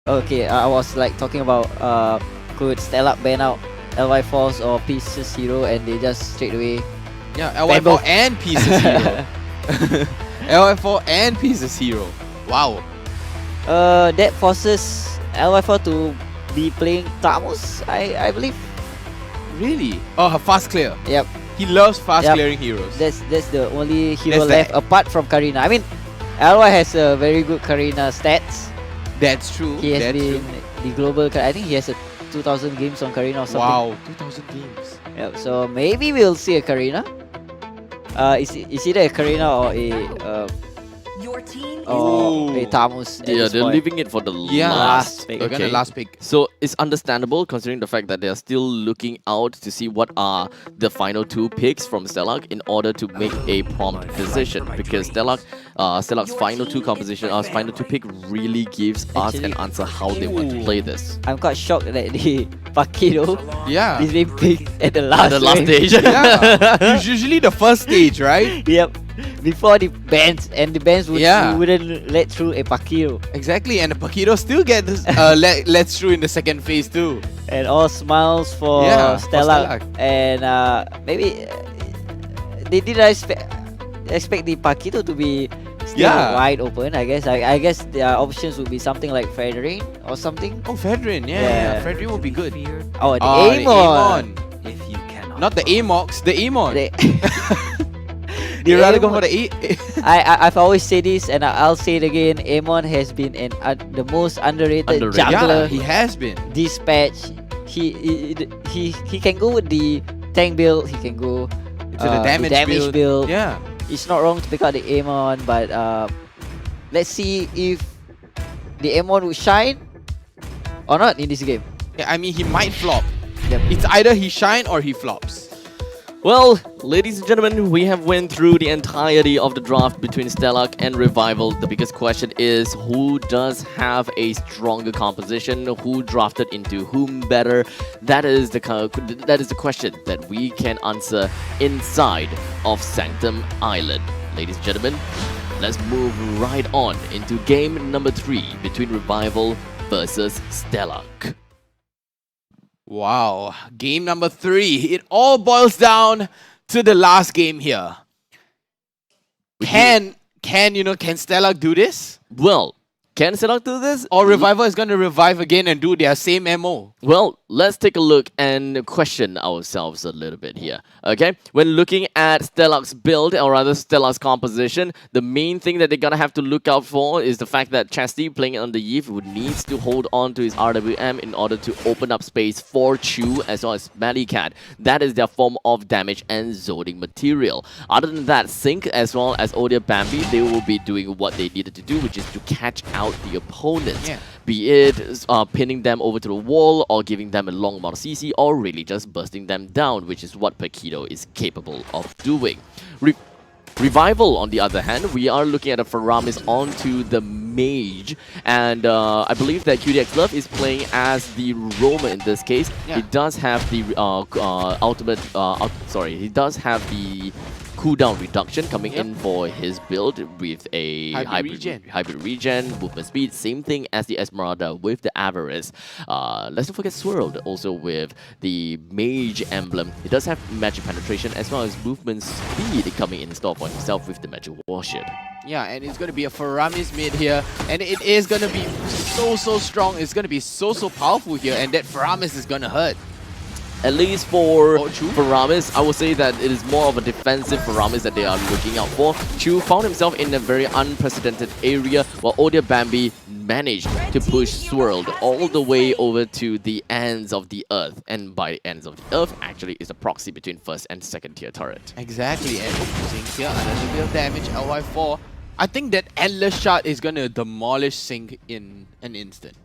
Okay, I was like talking about could Stellark ban out LY Force or Pieces Hero and they just straight away Yeah, LY4 and Pieces Hero. LY4 and Pieces Hero. Wow. that forces LY4 to be playing Tamus, I believe. Really? Oh, her fast clear. Yep. He loves fast clearing heroes. That's the only hero That's left apart from Karina. I mean, LY has a very good Karina stats. That's true. He has That's been true. the global. I think he has a 2,000 games on Karina or something. Wow, 2,000 games. Yep. So maybe we'll see a Karina. Is either a Karina or a Your team is a Tamus. at Yeah, this they're point. leaving it for the Yeah. last. pick. They're gonna last pick. So it's understandable considering the fact that they are still looking out to see what are the final two picks from Stellark in order to make a prompt decision, because Stellark's final two composition, final two pick really gives us an answer how they want to play this. I'm quite shocked that the Pakido Yeah. is being picked at the last. At the last range. stage. Yeah. It's usually the first stage, right? Yep. Before the bans, and the bans wouldn't let through a Pakido. Exactly, and the Pakido still gets lets through in the second phase too. And all smiles for Yeah, for Stellark. Stellark. And maybe they didn't expect the Pakido to be still wide open. I guess. I guess their options would be something like Fredrin or something. Oh, Fedrin, Yeah. yeah. Fedrin will be good. Oh, the The Amon. if you cannot. Not the AMOUX, the Amon. The You rather go Amon. for the I've always said this, and I'll say it again. Amon has been the most underrated jungler. Yeah, he has been. This patch, he can go with the tank build. He can go To the damage build. Yeah. It's not wrong to pick out the Amon, but let's see if the Amon will shine or not in this game. Yeah, I mean, he might flop. Yep. It's either he shine or he flops. Well, ladies and gentlemen, we have went through the entirety of the draft between Stellark and Revival. The biggest question is who does have a stronger composition, who drafted into whom better. That is the question that we can answer inside of Sanctum Island. Ladies and gentlemen, let's move right on into game number 3 between Revival versus Stellark. Wow. Game number 3. It all boils down to the last game here. Can Stellark do this? Well, can Stellark do this? Or Revival is going to revive again and do their same MO? Well, let's take a look and question ourselves a little bit here, okay? When looking at Stellark's build, or rather Stellark's composition, the main thing that they're gonna have to look out for is the fact that Chesty, playing on the Eve, would needs to hold on to his RWM in order to open up space for Chu as well as SmellyCat. That is their form of damage and zoning material. Other than that, Sync as well as OhDeerBambi, they will be doing what they needed to do, which is to catch out the opponents. Yeah. Be it pinning them over to the wall, or giving them a long amount of CC, or really just bursting them down, which is what Pakido is capable of doing. Revival, on the other hand, we are looking at a Faramis onto the Mage, and I believe that QDX Love is playing as the Roamer in this case. Yeah. He does have the he does have the cooldown reduction coming in for his build with a hybrid regen, movement speed, same thing as the Esmeralda with the Avarice. Let's not forget Swirled, also with the Mage emblem. It does have magic penetration as well as movement speed coming in store for himself with the magic warship. Yeah, and it's going to be a Faramis mid here, and it is going to be so strong. It's going to be so powerful here, and that Faramis is going to hurt. At least for Chu? Faramis, I would say that it is more of a defensive Faramis that they are looking out for. Chu found himself in a very unprecedented area, while OhDeerBambi managed to push Swirled all the way over to the ends of the earth. And by ends of the earth, actually is a proxy between first and second tier turret. Exactly, and Sync here, another bit of damage, LY4. I think that Endless Shot is going to demolish Sync in an instant.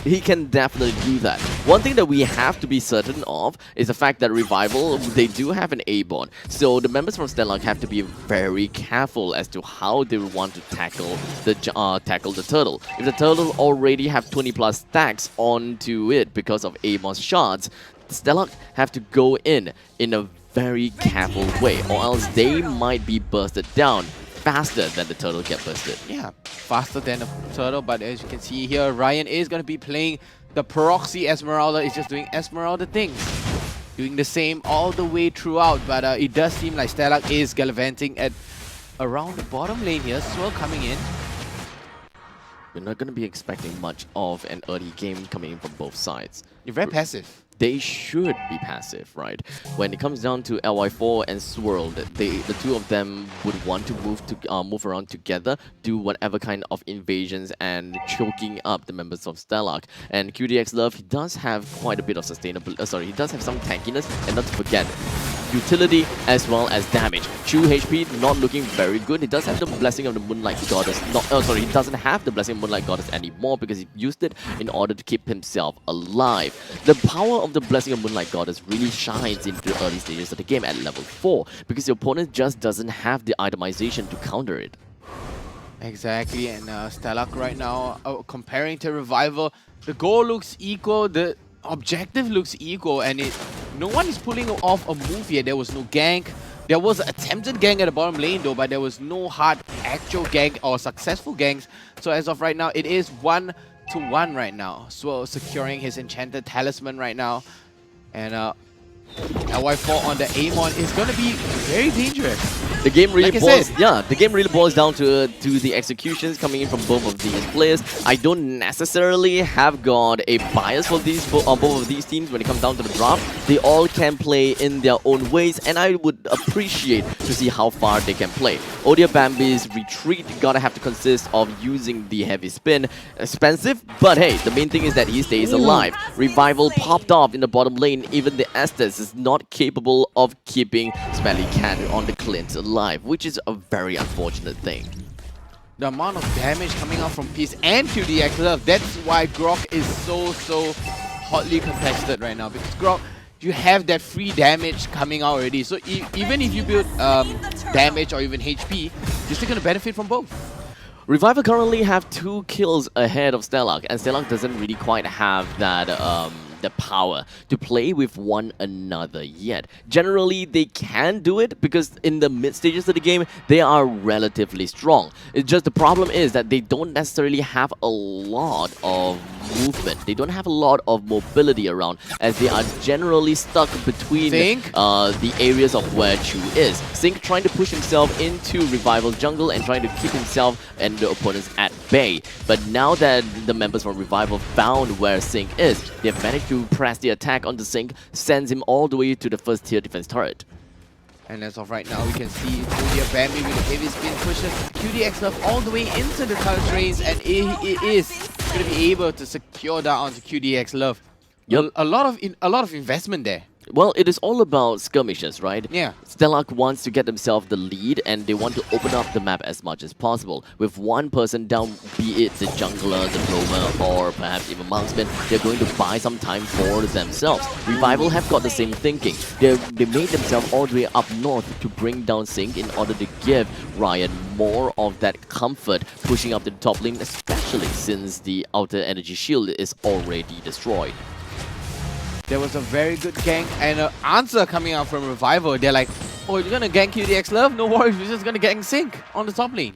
He can definitely do that. One thing that we have to be certain of is the fact that Revival, they do have an A-Bond. So the members from Stellark have to be very careful as to how they want to tackle the turtle. If the turtle already have 20 plus stacks onto it because of A-Bond shards, Stellark have to go in a very careful way, or else they might be bursted down. faster than the turtle get bursted. Yeah, faster than the turtle, but as you can see here, Ryan is going to be playing the proxy Esmeralda. Is just doing Esmeralda things. Doing the same all the way throughout, but it does seem like Stellark is gallivanting at around the bottom lane here. Swirl coming in. We're not going to be expecting much of an early game coming in from both sides. You're very passive. They should be passive, right? When it comes down to LY4 and Swirled, the two of them would want to move around together, do whatever kind of invasions and choking up the members of Stellark. And QDX Love, he does have quite a bit of sustainability. He does have some tankiness, and not to forget, utility as well as damage. True HP not looking very good. He does have the Blessing of the Moonlight Goddess. He doesn't have the Blessing of the Moonlight Goddess anymore because he used it in order to keep himself alive. The power of the Blessing of Moonlight Goddess really shines into the early stages of the game at level 4 because your opponent just doesn't have the itemization to counter it. Exactly, and Stellark right now, comparing to Revival, the goal looks equal, the objective looks equal, and no one is pulling off a move yet. There was no gank. There was an attempted gank at the bottom lane though, but there was no hard actual gank or successful ganks. So as of right now, it is 1-1 right now. Swirl securing his enchanted talisman right now. And LY4 on the Amon is going to be very dangerous. The game really like the game really boils down to the executions coming in from both of these players. I don't necessarily have got a bias for both of these teams when it comes down to the draft. They all can play in their own ways, and I would appreciate to see how far they can play. OhDeerBambi's retreat gotta have to consist of using the heavy spin. Expensive, but hey, the main thing is that he stays alive. Revival popped off in the bottom lane. Even the Estes is not capable of keeping SmellyCat on the Clint alive, which is a very unfortunate thing. The amount of damage coming out from Peace and QDX Love, that's why Grok is so hotly contested right now, because Grok, you have that free damage coming out already. So even if you build damage or even HP, you're still going to benefit from both. Revival currently have 2 kills ahead of Stellark, and Stellark doesn't really quite have that the power to play with one another yet. Generally, they can do it because in the mid stages of the game, they are relatively strong. It's just the problem is that they don't necessarily have a lot of movement. They don't have a lot of mobility around, as they are generally stuck between the areas of where Chu is. Sync trying to push himself into Revival's jungle and trying to keep himself and the opponents at bay. But now that the members from Revival found where Sync is, they've managed to press the attack on the Sync, sends him all the way to the first tier defense turret. And as of right now, we can see OhDeerBambi with the heavy spin pushes QDX Love all the way into the turret trains, and it is going to be able to secure that onto QDX Love. Yep. A lot of investment there. Well, it is all about skirmishes, right? Yeah. Stellark wants to get themselves the lead, and they want to open up the map as much as possible. With one person down, be it the jungler, the roamer, or perhaps even marksman, they're going to buy some time for themselves. Revival have got the same thinking. They made themselves all the way up north to bring down Sync in order to give Ryan more of that comfort pushing up to the top lane, especially since the outer energy shield is already destroyed. There was a very good gank and an answer coming out from Revival. They're like, oh, you're gonna gank QDX Love? No worries, we're just gonna gank Sync on the top lane.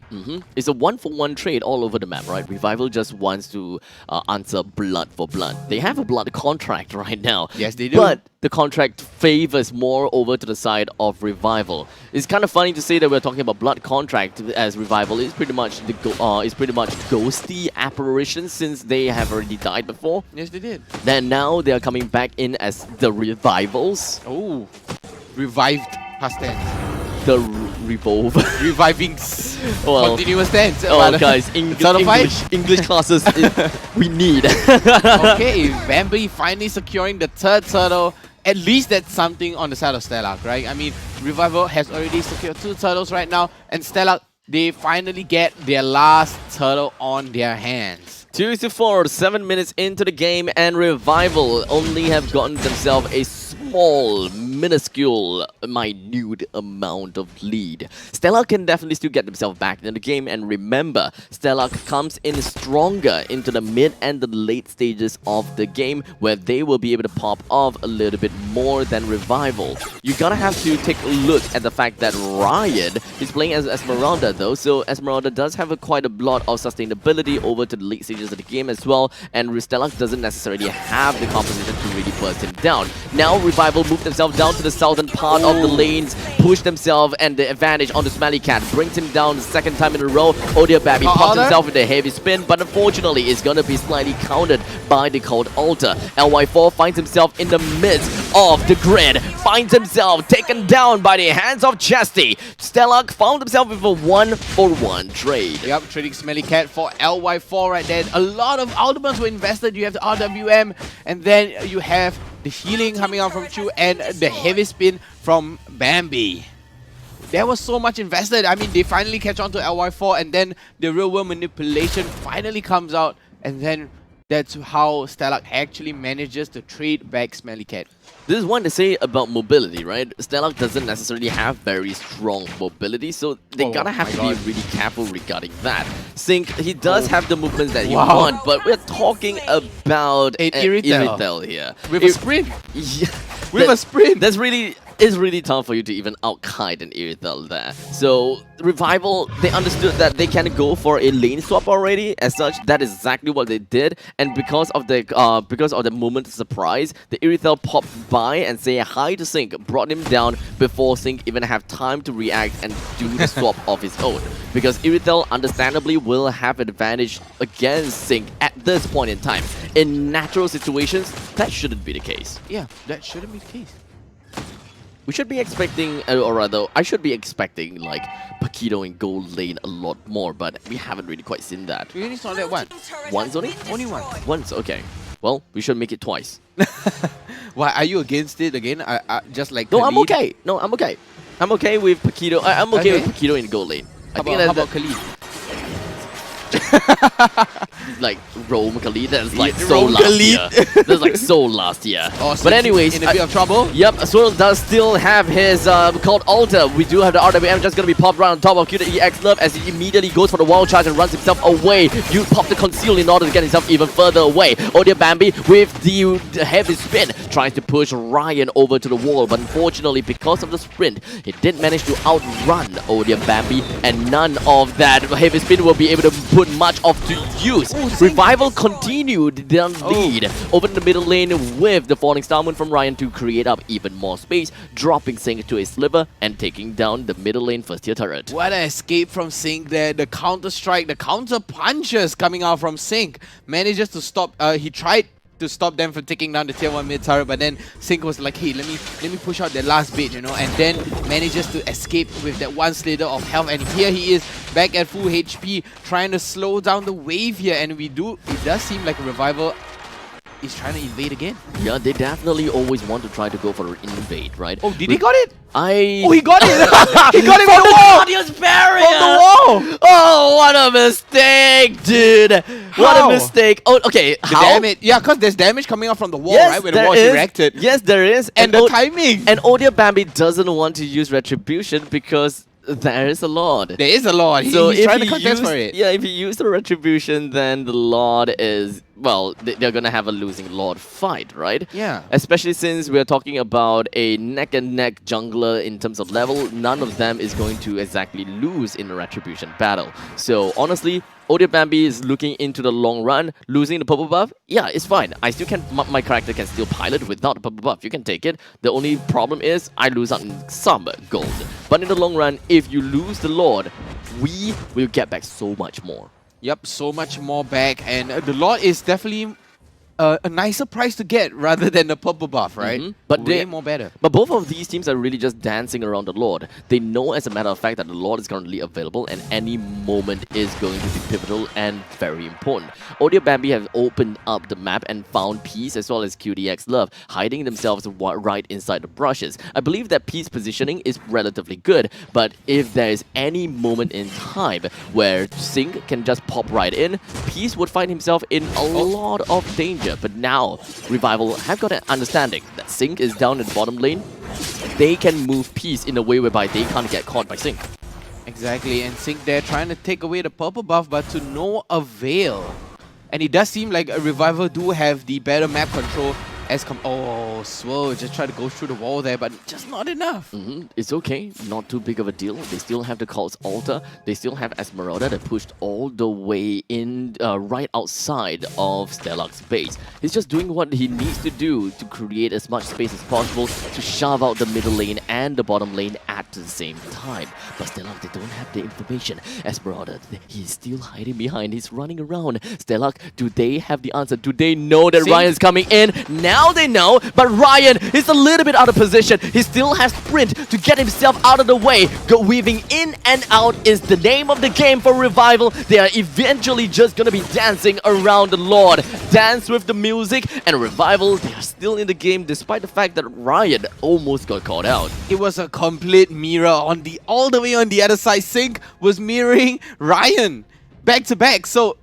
It's a 1-for-1 trade all over the map, right? Revival just wants to answer blood for blood. They have a blood contract right now. Yes, they do. But the contract favors more over to the side of Revival. It's kind of funny to say that we're talking about blood contract, as Revival is pretty much ghosty apparition since they have already died before. Yes, they did. Then now they are coming back in as the Revivals. Oh, revived past tense. The Revolve. Reviving well, continuous tense. Oh, guys, English classes we need. Okay, Bambi finally securing the third turtle. At least that's something on the side of Stellark, right? I mean, Revival has already secured 2 turtles right now, and Stellark, they finally get their last turtle on their hands. 2-4, 7 minutes into the game, and Revival only have gotten themselves a small minuscule, minute amount of lead. Stellark can definitely still get themselves back in the game, and remember, Stellark comes in stronger into the mid and the late stages of the game, where they will be able to pop off a little bit more than Revival. You're gonna have to take a look at the fact that Ryan is playing as Esmeralda though, so Esmeralda does have quite a lot of sustainability over to the late stages of the game as well, and Stellark doesn't necessarily have the composition to really burst him down. Now Revival move themselves down to the southern part of the lanes, push themselves and the advantage onto SmellyCat, brings him down the second time in a row. OhDeerBambi pops himself with a heavy spin, but unfortunately it's gonna be slightly countered by the cold altar. LY4 finds himself in the midst of the grid, finds himself taken down by the hands of Chesty. Stellark found himself with a 1-for-1 trade. Yep, trading SmellyCat for LY4 right there. A lot of ultimates were invested. You have the RWM, and then you have the healing coming out from Chu and the heavy spin from Bambi. There was so much invested. I mean, they finally catch on to LY4, and then the real world manipulation finally comes out, and then that's how Stellark actually manages to trade back SmellyCat. This is one to say about mobility, right? Stellark doesn't necessarily have very strong mobility, so they gotta have to be really careful regarding that. Sync, he does have the movements that you want, but we're talking about an Irithel here. With a sprint! Yeah, With a sprint! It's really tough for you to even out-kite an Irithel there. So, Revival, they understood that they can go for a lane swap already. As such, that is exactly what they did. And because of the moment of surprise, the Irithel popped by and say hi to Sync, brought him down before Sync even have time to react and do the swap of his own. Because Irithel, understandably, will have advantage against Sync at this point in time. In natural situations, that shouldn't be the case. Yeah, that shouldn't be the case. We should be expecting, or rather, I should be expecting like Paquito in gold lane a lot more, but we haven't really quite seen that. We only saw that once. Once only? Only once. Once, okay. Well, we should make it twice. Why, are you against it again? Just like No, Khalid? I'm okay. No, I'm okay. I'm okay with Paquito. I'm okay with Paquito in gold lane. How about Khalid? Like Rome Khalid, that's like Yeah, so Rome last Khalid. year. That's like so last year. Oh, so But anyways, in a bit of trouble. Yep, Swirled does still have his called altar. We do have the RWM just gonna be popped right on top of QTEX Love as he immediately goes for the wall charge and runs himself away. You pop the conceal in order to get himself even further away. OhDeerBambi with the heavy spin tries to push Ryan over to the wall, but unfortunately because of the sprint, he did manage to outrun OhDeerBambi, and none of that heavy spin will be able to put much of to use. Revival continued their lead over in the middle lane with the falling star moon from Ryan to create up even more space, dropping Sync to a sliver and taking down the middle lane first tier turret. What an escape from Sync there. The counter strike, the counter punches coming out from Sync. Manages to stop, he tried to stop them from taking down the tier 1 mid turret, but then Sync was like, hey, let me push out the last bit, you know, and then manages to escape with that one slither of health, and here he is back at full HP trying to slow down the wave here, and it does seem like a Revival is trying to invade again. Yeah, they definitely always want to try to go for an invade, right? Oh, did he got it? Oh, he got it! He got it from the wall! Audience barrier! From the wall! Oh, what a mistake, dude! What How? a mistake! Oh, okay, The how? damage, yeah, because there's damage coming out from the wall, Yes, right? When the there wall is is. erected. Yes, there is. And the timing! And OhDeerBambi doesn't want to use Retribution because there is a Lord. There is a Lord. So He's if trying to he contest use- for it. Yeah, if you use the Retribution, then the Lord is, well, they're gonna have a losing Lord fight, right? Yeah. Especially since we're talking about a neck-and-neck jungler in terms of level, none of them is going to exactly lose in a Retribution battle. So honestly, OhDeerBambi is looking into the long run, losing the purple buff. Yeah, it's fine. I still can, my character can still pilot without the purple buff. You can take it. The only problem is I lose out in some gold. But in the long run, if you lose the Lord, we will get back so much more. Yep, so much more back, and the Lord is definitely a nicer price to get rather than the purple buff, right? But way they- more better. But both of these teams are really just dancing around the Lord. They know, as a matter of fact, that the Lord is currently available and any moment is going to be pivotal and very important. OhDeerBambi have opened up the map and found Peace as well as QTX Love, hiding themselves right inside the brushes. I believe that Peace positioning is relatively good, but if there is any moment in time where Sync can just pop right in, Peace would find himself in a lot of danger. But now, Revival have got an understanding that Sync is down in the bottom lane. they can move Peace in a way whereby they can't get caught by Sync. Exactly, and Sync there trying to take away the purple buff, but to no avail. And it does seem like a Revival do have the better map control as oh, Swirled just tried to go through the wall there, but just not enough. It's okay, not too big of a deal. They still have the Cult's Altar. They still have Esmeralda that pushed all the way in right outside of Stellark's base. He's just doing what he needs to do to create as much space as possible to shove out the middle lane and the bottom lane at the same time. But Stellark, they don't have the information. Esmeralda, he's still hiding behind. He's running around. Stellark, do they have the answer? Do they know that Ryan's coming in? Now they know, but Ryan is a little bit out of position. He still has sprint to get himself out of the way. Weaving in and out is the name of the game for Revival. They are eventually just gonna be dancing around the Lord. Dance with the music, and Revival, they are still in the game despite the fact that Ryan almost got caught out. It was a complete mirror on all the way on the other side. Sync was mirroring Ryan back to back, so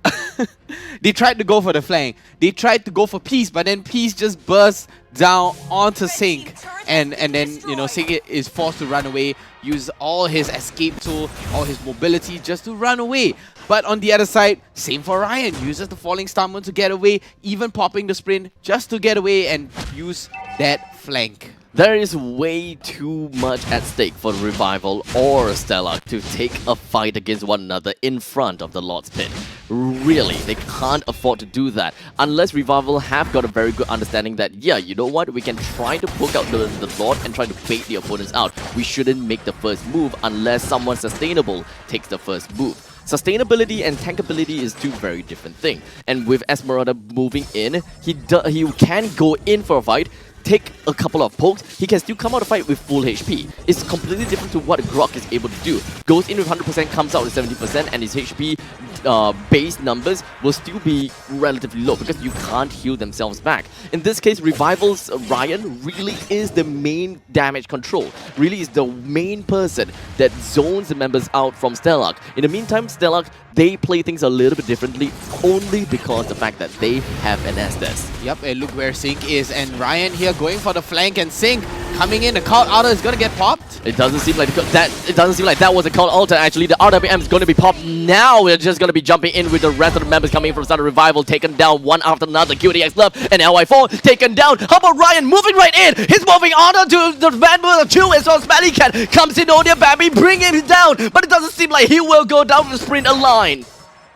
they tried to go for the flank. They tried to go for Peace, but then Peace just burst down onto Sync, and then Sync is forced to run away, use all his escape tool, all his mobility just to run away. But on the other side, same for Ryan, uses the falling star moon to get away, even popping the sprint just to get away and use that flank. There is way too much at stake for Revival or Stellark to take a fight against one another in front of the Lord's Pit. Really, they can't afford to do that unless Revival have got a very good understanding that, yeah, you know what, we can try to poke out the Lord and try to bait the opponents out. We shouldn't make the first move unless someone sustainable takes the first move. Sustainability and tankability is two very different things. And with Esmeralda moving in, he can go in for a fight, take a couple of pokes, he can still come out of the fight with full HP. It's completely different to what Grok is able to do. Goes in with 100%, comes out with 70%, and his HP base numbers will still be relatively low because you can't heal themselves back. In this case, Revival's Ryan really is the main damage control. Really is the main person that zones the members out from Stellark. In the meantime, Stellark, they play things a little bit differently only because of the fact that they have an Estes. Yep, and look where Sync is, and Ryan here going for the flank, and Sync coming in. The Cult Altar is gonna get popped. It doesn't seem like that was a Cult Altar. Actually, the RWM is gonna be popped now. We're just gonna be jumping in with the rest of the members coming in from Southern Revival, taken down one after another. QDX Love and LY4 taken down. How about Ryan moving right in? He's moving on to the member 2 as well. SmellyCat comes in, OhDeerBambi, bring him down, but it doesn't seem like he will go down with sprint align.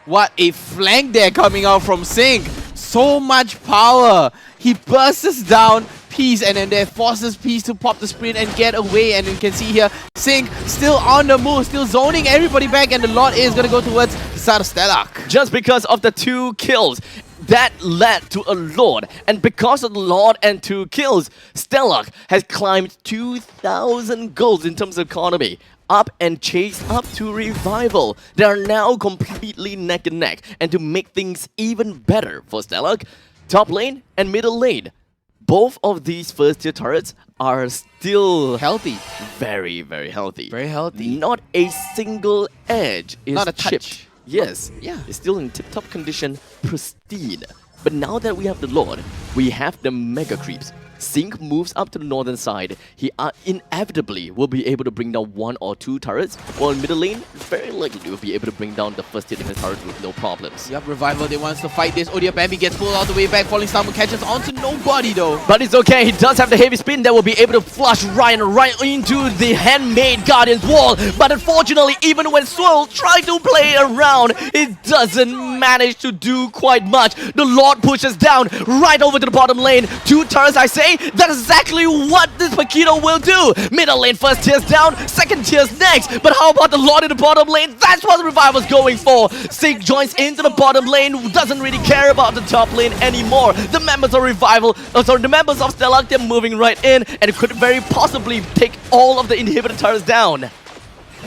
What a flank there coming out from Sync. So much power. He bursts down Peace, and then there forces Peace to pop the sprint and get away. And you can see here, Sync still on the move, still zoning everybody back, and the Lord is going to go towards the side of Stellark. Just because of the 2 kills, that led to a Lord, and because of the Lord and 2 kills, Stellark has climbed 2,000 goals in terms of economy. Up and chased up to Revival. They are now completely neck and neck. And to make things even better for Stellark, top lane and middle lane, both of these first tier turrets are still Healthy. very, very healthy. Very healthy. Not a single edge is Not a chipped. touch. Yes, Yeah. it's still in tip-top condition, pristine. But now that we have the Lord, we have the Mega Creeps. Sync moves up to the northern side. He inevitably will be able to bring down 1 or 2 turrets, while in middle lane, very likely will be able to bring down the first tier defense turret with no problems. Yep, Revival, they wants to fight this. OhDeerBambi gets pulled all the way back. Falling Star Moon catches onto nobody though. But it's okay, he does have the heavy spin that will be able to flush Ryan right into the handmade Guardian's wall. But unfortunately, even when Swirled tried to play around, it doesn't manage to do quite much. The Lord pushes down right over to the bottom lane. 2 turrets, I say. That's exactly what this Paquito will do. Middle lane first tier's down, second tier's next. But how about the Lord in the bottom lane? That's what the Revival's going for. Sync joins into the bottom lane, doesn't really care about the top lane anymore. The members of Revival, the members of Stellark, they're moving right in, and it could very possibly take all of the inhibitor turrets down.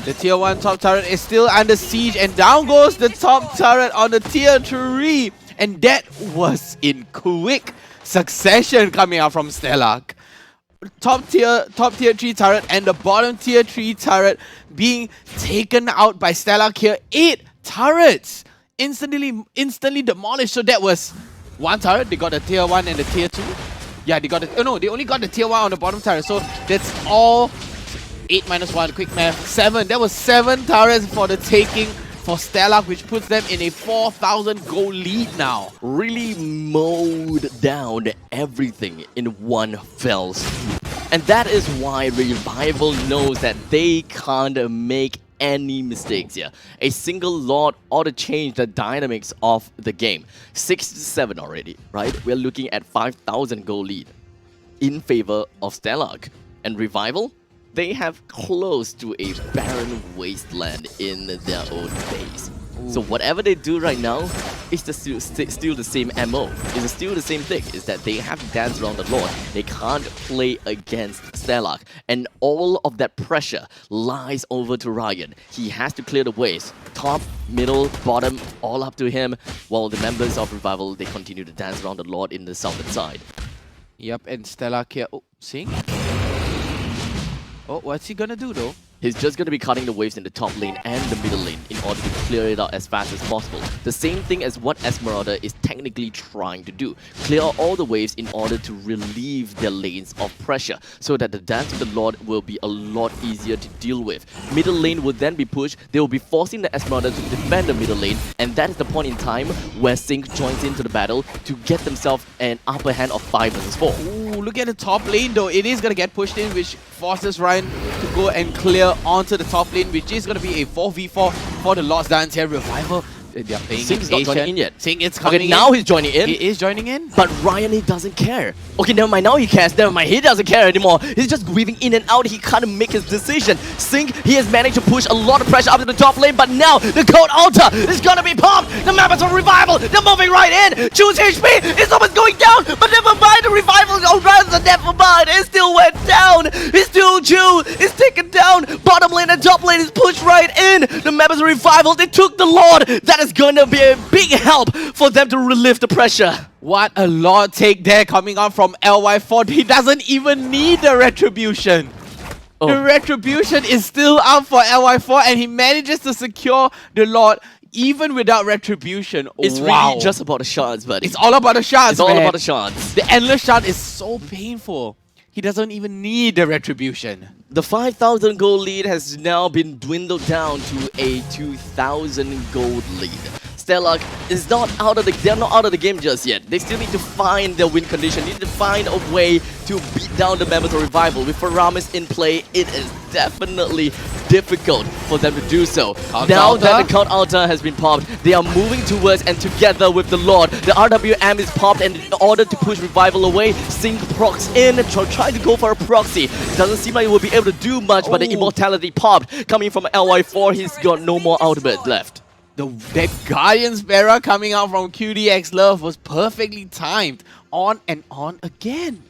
The tier 1 top turret is still under siege, and down goes the top turret on the tier 3. And that was in quick succession coming out from Stellark. Top tier 3 turret and the bottom tier 3 turret being taken out by Stellark here. 8 turrets instantly demolished. So that was 1 turret. They got the tier 1 and the tier 2. Yeah, they got it. Oh no, they only got the tier 1 on the bottom turret. So that's all 8 minus 1, quick math, 7. That was 7 turrets for the taking for Stellark, which puts them in a 4,000 gold lead now. Really mowed down everything in one fell swoop. And that is why Revival knows that they can't make any mistakes here. A single Lord ought to change the dynamics of the game. 6-7 already, right? We're looking at 5,000 gold lead in favor of Stellark. And Revival, they have close to a barren wasteland in their own base. So whatever they do right now is still the same MO. It's still the same thing. Is that they have to dance around the Lord. They can't play against Stellark. And all of that pressure lies over to Ryan. He has to clear the waves. Top, middle, bottom, all up to him. While the members of Revival, they continue to dance around the Lord in the southern side. Yep, and Stellark here. Oh, Sing? Oh, what's he gonna do though? He's just going to be cutting the waves in the top lane and the middle lane in order to clear it out as fast as possible. The same thing as what Esmeralda is technically trying to do. Clear all the waves in order to relieve their lanes of pressure so that the dance of the Lord will be a lot easier to deal with. Middle lane will then be pushed. They will be forcing the Esmeralda to defend the middle lane, and that is the point in time where Sync joins into the battle to get themselves an upper hand of 5 versus 4. Ooh, look at the top lane though. It is gonna get pushed in, which forces Ryan to go and clear onto the top lane, which is going to be a 4v4 for the Lord's Dance here. Revival, they're playing Sync's not joining in yet. Sync is coming Okay, now he's joining in. He is joining in. But Ryan, he doesn't care. Okay, never mind, now he cares. Never mind, he doesn't care anymore. He's just weaving in and out. He can't make his decision. Sync, he has managed to push a lot of pressure up to the top lane, but now the Cold Altar is gonna be pumped. The members of Revival, they're moving right in. Choose HP, it's almost going down, but never mind, the Revival runs, and never mind. It still went down. It's still Chew, it's taken down. Bottom lane and top lane is pushed right in. The members of Revival, they took the Lord. That is gonna be a big help for them to relieve the pressure. What a Lord take there coming out from LY4. He doesn't even need the Retribution. Oh. The Retribution is still up for LY4 and he manages to secure the Lord even without Retribution. It's wow. really just about the shards, buddy. It's all about the shards, It's all man. about the shards. The Endless Shard is so painful. He doesn't even need the Retribution. The 5,000 gold lead has now been dwindled down to a 2,000 gold lead. Stellark is not out of they're not out of the game just yet. They still need to find their win condition, need to find a way to beat down the members of Revival. With Faramis in play, it is definitely difficult for them to do so. Now that the Count Altar has been popped, they are moving towards and together with the Lord. The RWM is popped, and in order to push Revival away, Sync procs in, trying to go for a proxy. It doesn't seem like he will be able to do much, but the Immortality popped. Coming from LY4, he's got no more ultimate left. That Guardian's Bearer coming out from QDX Love was perfectly timed. On and on again.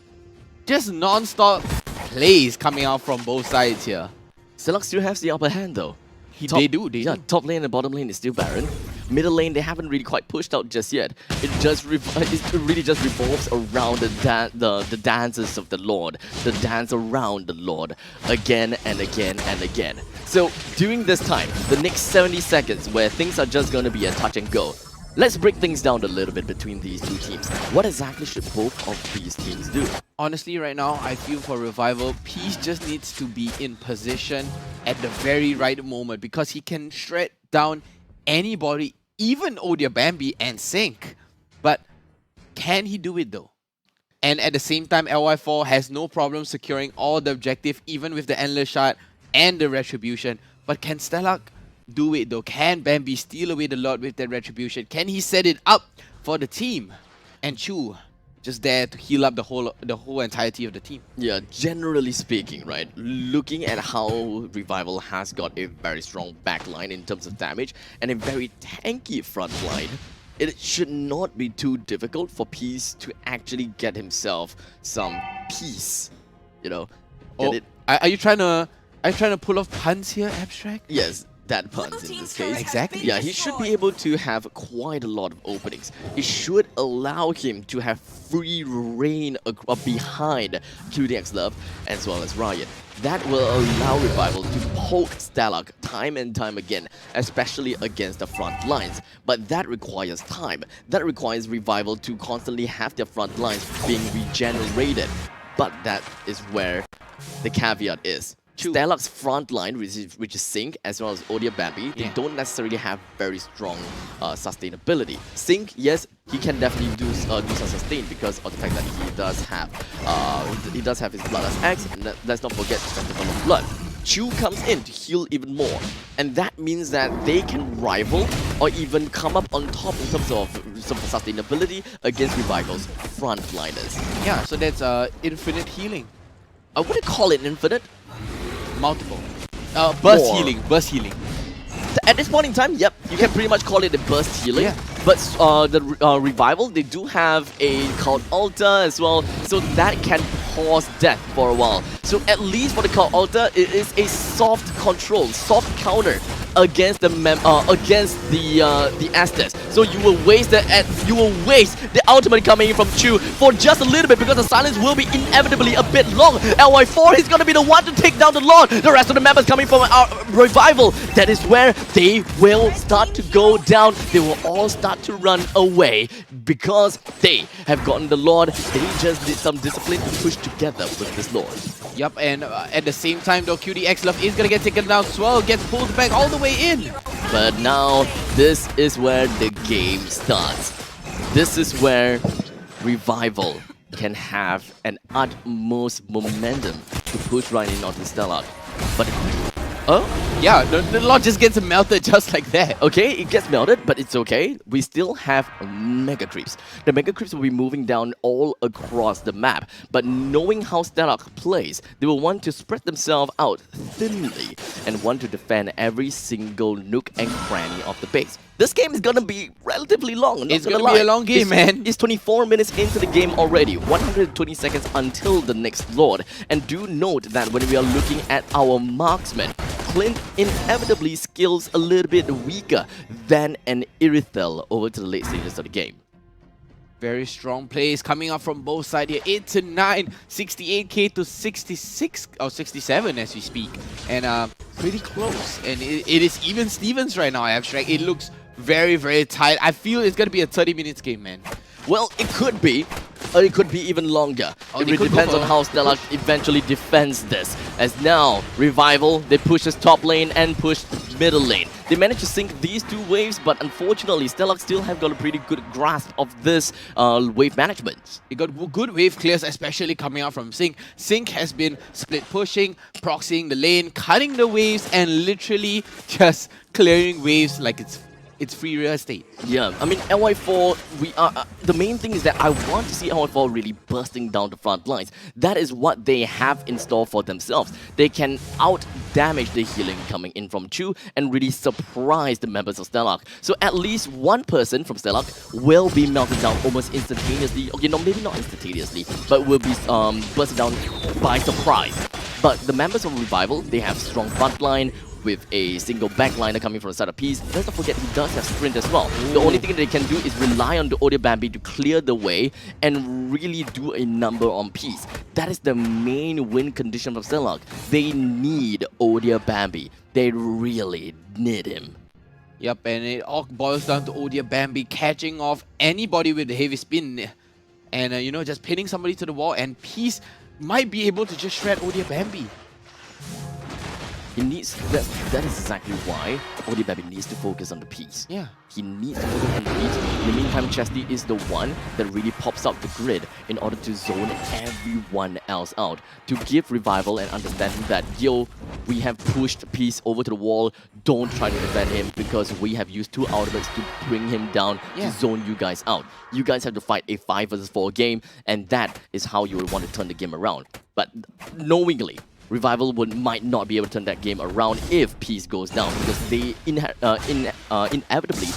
Just non-stop plays coming out from both sides here. Stellark still has the upper hand though. They do. Top lane and bottom lane is still barren. Middle lane, they haven't really quite pushed out just yet. It really just revolves around the dances of the Lord. The dance around the Lord. Again and again and again. So, during this time, the next 70 seconds where things are just going to be a touch and go, let's break things down a little bit between these two teams. What exactly should both of these teams do? Honestly, right now, I feel for Revival, Peace just needs to be in position at the very right moment because he can shred down anybody, even OhDeerBambi and Sync. But can he do it though? And at the same time, LY4 has no problem securing all the objective, even with the Endless Shard and the Retribution. But can Stellark do it though? Can Bambi steal away the Lord with that Retribution? Can he set it up for the team? And Chu just there to heal up the whole entirety of the team. Yeah, generally speaking, right, looking at how Revival has got a very strong backline in terms of damage and a very tanky front line, it should not be too difficult for Peace to actually get himself some peace, you know. Are you trying to pull off puns here, Abstract? Yes. that punts in this case. Exactly. Yeah, he should be able to have quite a lot of openings. It should allow him to have free reign behind QDX Love as well as Riot. That will allow Revival to poke Stellark time and time again, especially against the front lines. But that requires time. That requires Revival to constantly have their front lines being regenerated. But that is where the caveat is. Stellark's front line, which is Sync as well as OhDeerBambi, they don't necessarily have very strong sustainability. Sync, yes, he can definitely do some sustain because of the fact that he does have his Bloodlust Axe, and let's not forget Spectacle of Blood. Chu comes in to heal even more, and that means that they can rival or even come up on top in terms of some sustainability against Revival's frontliners. Yeah, so that's infinite healing. I wouldn't call it infinite. Multiple. Burst More. healing. Burst healing. At this point in time, yep, you can pretty much call it a burst healing. Yeah. But the Revival, they do have a Cult Altar as well, so that can pause death for a while. So at least for the Cult Altar, it is a soft control, soft counter against the Estes. So you will waste the ultimate coming in from Chu for just a little bit because the silence will be inevitably a bit long. LY4 is gonna be the one to take down the Lord. The rest of the members coming from our Revival. That is where they will start to go down. They will all start to run away because they have gotten the Lord. They just did some discipline to push together with this Lord. Yup, and at the same time though, QDX Love is gonna get taken down. Swirled gets pulled back all the way in. But now, this is where the game starts. This is where Revival can have an utmost momentum to push right in onto Stellark. But Yeah, the Lord just gets melted just like that. okay, it gets melted, but it's okay. We still have Mega Creeps. The Mega Creeps will be moving down all across the map. But knowing how Stellark plays, they will want to spread themselves out thinly and want to defend every single nook and cranny of the base. This game is gonna be relatively long. It's gonna be a long game, man. It's 24 minutes into the game already. 120 seconds until the next Lord. And do note that when we are looking at our marksman, Clint inevitably skills a little bit weaker than an Irithel over to the late stages of the game. Very strong plays coming up from both sides here. 8 to 9, 68k to 66 or 67 as we speak, and pretty close. And it is even Stevens right now. Abstract. It looks very, very tight. I feel it's gonna be a 30 minutes game, man. Well, it could be, or it could be even longer. It really depends on how Stellark eventually defends this. As now, Revival, they push his top lane and push middle lane. They managed to sync these two waves, but unfortunately, Stellark still have got a pretty good grasp of this wave management. It got good wave clears, especially coming out from Sync. Sync has been split pushing, proxying the lane, cutting the waves, and literally just clearing waves like it's free real estate. Yeah, I mean, LY4, the main thing is that I want to see LY4 really bursting down the front lines. That is what they have in store for themselves. They can out-damage the healing coming in from Chu and really surprise the members of Stellark. So at least one person from Stellark will be melted down almost instantaneously. Okay, no, maybe not instantaneously, but will be bursted down by surprise. But the members of Revival, they have strong front line, with a single backliner coming from the side of Peace. Let's not forget he does have sprint as well. The only thing that they can do is rely on the OhDeerBambi to clear the way and really do a number on Peace. That is the main win condition of Stellark. They need OhDeerBambi. They really need him. Yep, and it all boils down to OhDeerBambi catching off anybody with the heavy spin. And, you know, just pinning somebody to the wall, and Peace might be able to just shred OhDeerBambi. He needs that is exactly why OhDeerBambi needs to focus on the piece. Yeah. He needs to focus on the piece. In the meantime, Chesty is the one that really pops out the grid in order to zone everyone else out. To give Revival an understanding that, yo, we have pushed Peace over to the wall, don't try to defend him because we have used two ultimates to bring him down to zone you guys out. You guys have to fight a 5 versus 4 game, and that is how you would want to turn the game around. But knowingly, Revival might not be able to turn that game around if Peace goes down because they inevitably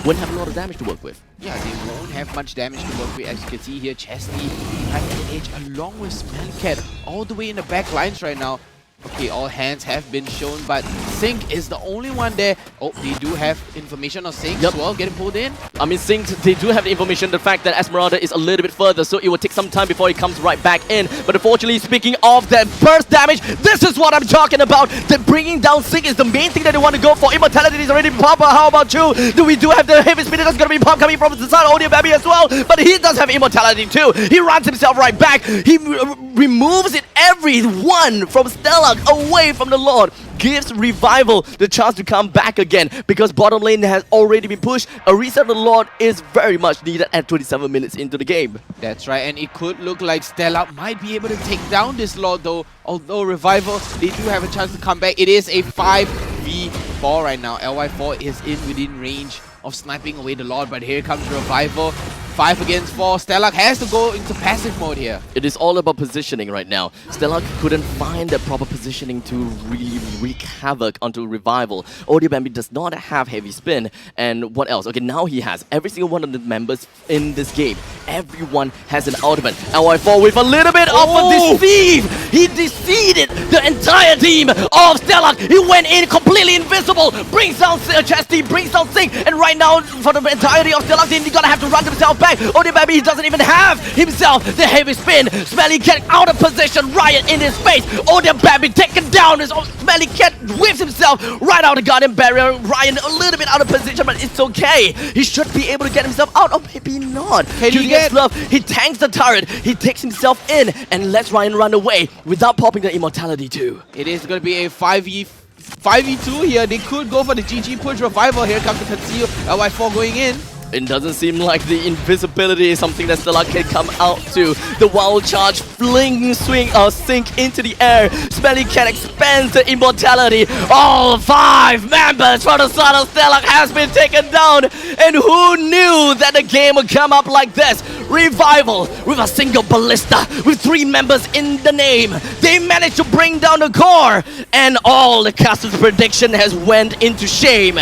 won't have a lot of damage to work with. Yeah, they won't have much damage to work with. As you can see here, Chesty right at the edge along with SmellyCat all the way in the back lines right now. Okay, all hands have been shown, but Sync is the only one there. Oh, they do have information on Sync. Yep. Swirl getting pulled in. I mean, Sync, they do have the information, the fact that Esmeralda is a little bit further, so it will take some time before he comes right back in. But unfortunately, speaking of that burst damage, this is what I'm talking about. That bringing down Sync is the main thing that they want to go for. Immortality is already popped. How about you? We do have the heavy spinner that's going to be popped coming from the side of OhDeerBambi as well, but he does have immortality too. He runs himself right back. He removes it everyone from Stellark away from the Lord. Gives Revival the chance to come back again because bottom lane has already been pushed. A reset of the Lord is very much needed at 27 minutes into the game. That's right, and it could look like Stellark might be able to take down this Lord though. Although Revival, they do have a chance to come back. It is a 5v4 right now. LY4 is in within range of sniping away the Lord, but here comes Revival. 5 against 4. Stellark has to go into passive mode here. It is all about positioning right now. Stellark couldn't find the proper positioning to really wreak havoc onto Revival. OhDeerBambi does not have heavy spin. And what else? Okay, now he has every single one of the members in this game. Everyone has an ultimate. LY4 with a little bit of a deceive. He deceived the entire team of Stellark. He went in completely invisible. Brings down Chesty, brings down Sync. And right now, for the entirety of Stellark team, they're gonna have to run themselves back. OhDeerBambi, he doesn't even have himself the heavy spin. SmellyCat out of position, Riot in his face. OhDeerBambi taken down. His SmellyCat whips himself right out of the Guardian Barrier. Ryan a little bit out of position, but it's okay. He should be able to get himself out, or maybe not. Julius Love, he tanks the turret. He takes himself in and lets Ryan run away without popping the immortality too. It is going to be a 5v2 here. They could go for the GG push. Revival. Here comes the conceal. LY4 going in. It doesn't seem like the invisibility is something that Stellark can come out to. The wild charge, fling, swing, or sink into the air. SmellyCat expands the immortality. All 5 members from the side of Stellark has been taken down. And who knew that the game would come up like this? Revival with a single ballista with 3 members in the name. They managed to bring down the core. And all the casters' prediction has went into shame.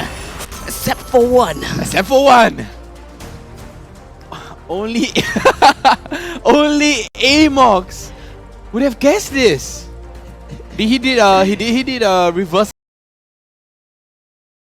Except for one. Except for one. Only AMOUX would have guessed this. He did reverse